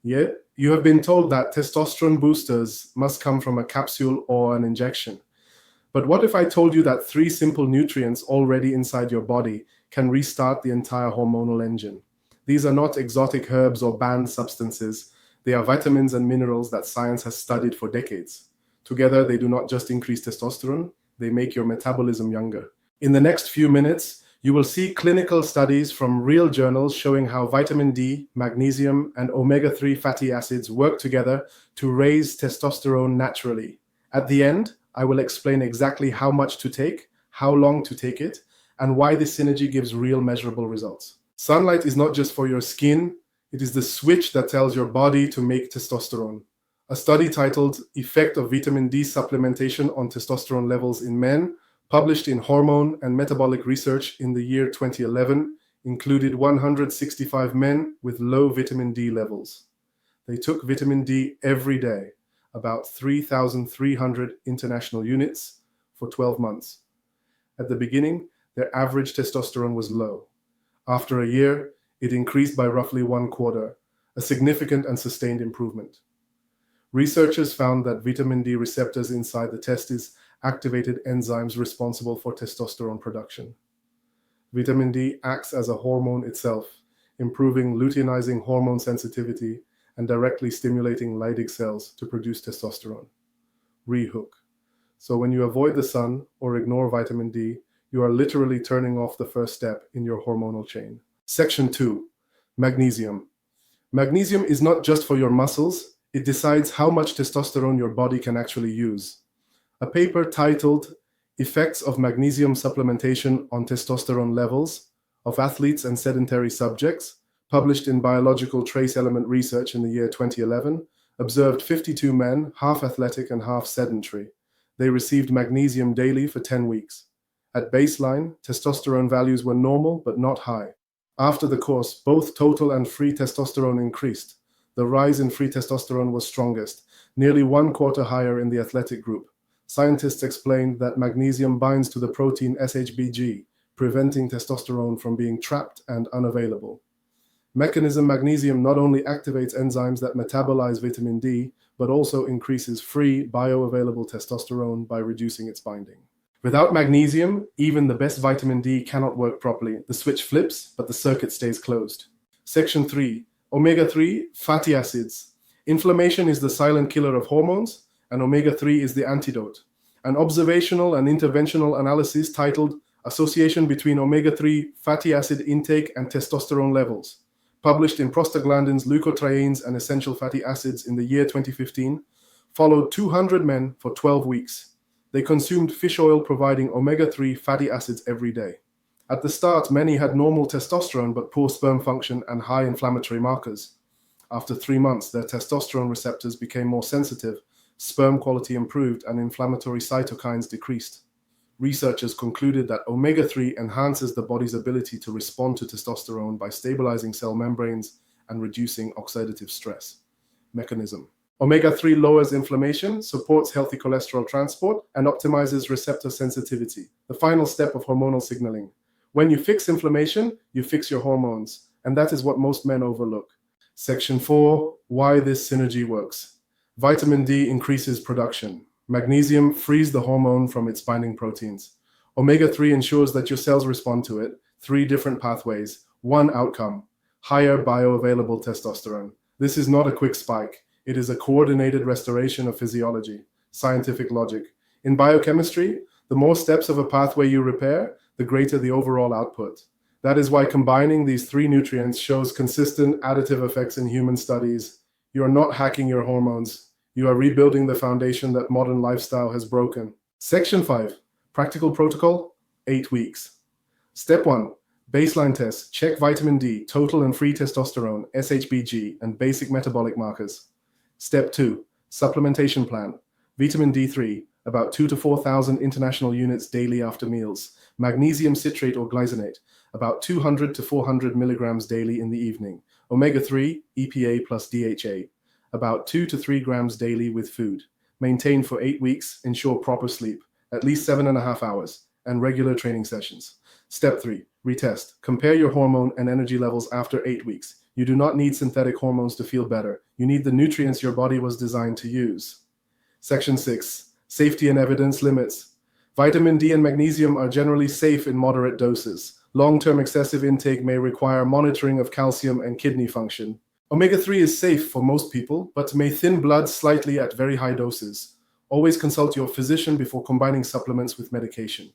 Yet, you have been told that testosterone boosters must come from a capsule or an injection. But what if I told you that three simple nutrients already inside your body can restart the entire hormonal engine? These are not exotic herbs or banned substances. They are vitamins and minerals that science has studied for decades. Together, they do not just increase testosterone, they make your metabolism younger. In the next few minutes, you will see clinical studies from real journals showing how vitamin D, magnesium, and omega-3 fatty acids work together to raise testosterone naturally. At the end, I will explain exactly how much to take, how long to take it, and why this synergy gives real measurable results. Sunlight is not just for your skin, it is the switch that tells your body to make testosterone. A study titled Effect of Vitamin D Supplementation on Testosterone Levels in Men, published in Hormone and Metabolic Research in the year 2011, included 165 men with low vitamin D levels. They took vitamin D every day, about 3,300 international units, for 12 months. At the beginning, their average testosterone was low. After a year, it increased by roughly 1/4, a significant and sustained improvement. Researchers found that vitamin D receptors inside the testes activated enzymes responsible for testosterone production. Vitamin D acts as a hormone itself, improving luteinizing hormone sensitivity and directly stimulating Leydig cells to produce testosterone. Rehook. So when you avoid the sun or ignore vitamin D, you are literally turning off the first step in your hormonal chain. Section 2. Magnesium. Magnesium is not just for your muscles, it decides how much testosterone your body can actually use. A paper titled Effects of Magnesium Supplementation on Testosterone Levels of Athletes and Sedentary Subjects, published in Biological Trace Element Research in the year 2011, observed 52 men, half athletic and half sedentary. They received magnesium daily for 10 weeks. At baseline, testosterone values were normal but not high. After the course, both total and free testosterone increased. The rise in free testosterone was strongest, nearly 1/4 higher in the athletic group. Scientists explained that magnesium binds to the protein SHBG, preventing testosterone from being trapped and unavailable. Mechanism: magnesium not only activates enzymes that metabolize vitamin D, but also increases free bioavailable testosterone by reducing its binding. Without magnesium, even the best vitamin D cannot work properly. The switch flips, but the circuit stays closed. Section 3. Omega-3 fatty acids. Inflammation is the silent killer of hormones, and omega-3 is the antidote. An observational and interventional analysis titled Association between omega-3 fatty acid intake and testosterone levels, published in Prostaglandins, Leukotrienes, and Essential Fatty Acids in the year 2015, followed 200 men for 12 weeks. They consumed fish oil providing omega-3 fatty acids every day. At the start, many had normal testosterone but poor sperm function and high inflammatory markers. After 3 months, their testosterone receptors became more sensitive, sperm quality improved, and inflammatory cytokines decreased. Researchers concluded that omega-3 enhances the body's ability to respond to testosterone by stabilizing cell membranes and reducing oxidative stress. Mechanism: omega-3 lowers inflammation, supports healthy cholesterol transport, and optimizes receptor sensitivity, the final step of hormonal signaling. When you fix inflammation, you fix your hormones, and that is what most men overlook. Section 4. Why this synergy works. Vitamin D increases production. Magnesium frees the hormone from its binding proteins. Omega-3 ensures that your cells respond to it. 3 different pathways, 1 outcome: higher bioavailable testosterone. This is not a quick spike. It is a coordinated restoration of physiology, scientific logic. In biochemistry, the more steps of a pathway you repair, the greater the overall output. That is why combining these 3 nutrients shows consistent additive effects in human studies. You are not hacking your hormones. You are rebuilding the foundation that modern lifestyle has broken. Section 5. Practical protocol: 8 weeks. Step 1. Baseline test. Check vitamin D, total and free testosterone, SHBG, and basic metabolic markers. Step 2. Supplementation plan. Vitamin D3, about 2,000 to 4,000 international units daily after meals. Magnesium citrate or glycinate, about 200 to 400 milligrams daily in the evening. Omega-3, EPA plus DHA, about 2 to 3 grams daily with food. Maintain for 8 weeks, ensure proper sleep, at least 7.5 hours, and regular training sessions. Step 3. Retest. Compare your hormone and energy levels after 8 weeks. You do not need synthetic hormones to feel better. You need the nutrients your body was designed to use. Section 6. Safety and evidence limits. Vitamin D and magnesium are generally safe in moderate doses. Long-term excessive intake may require monitoring of calcium and kidney function. Omega-3 is safe for most people, but may thin blood slightly at very high doses. Always consult your physician before combining supplements with medication.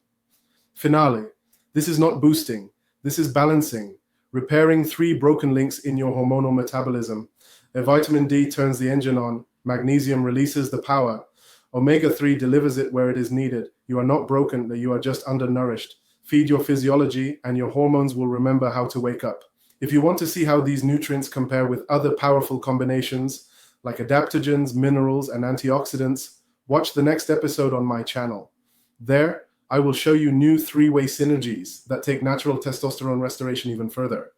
Finale. This is not boosting. This is balancing. Repairing 3 broken links in your hormonal metabolism. Vitamin D turns the engine on. Magnesium releases the power. Omega-3 delivers it where it is needed. You are not broken, you are just undernourished. Feed your physiology and your hormones will remember how to wake up. If you want to see how these nutrients compare with other powerful combinations, like adaptogens, minerals, and antioxidants, watch the next episode on my channel. There, I will show you new 3-way synergies that take natural testosterone restoration even further.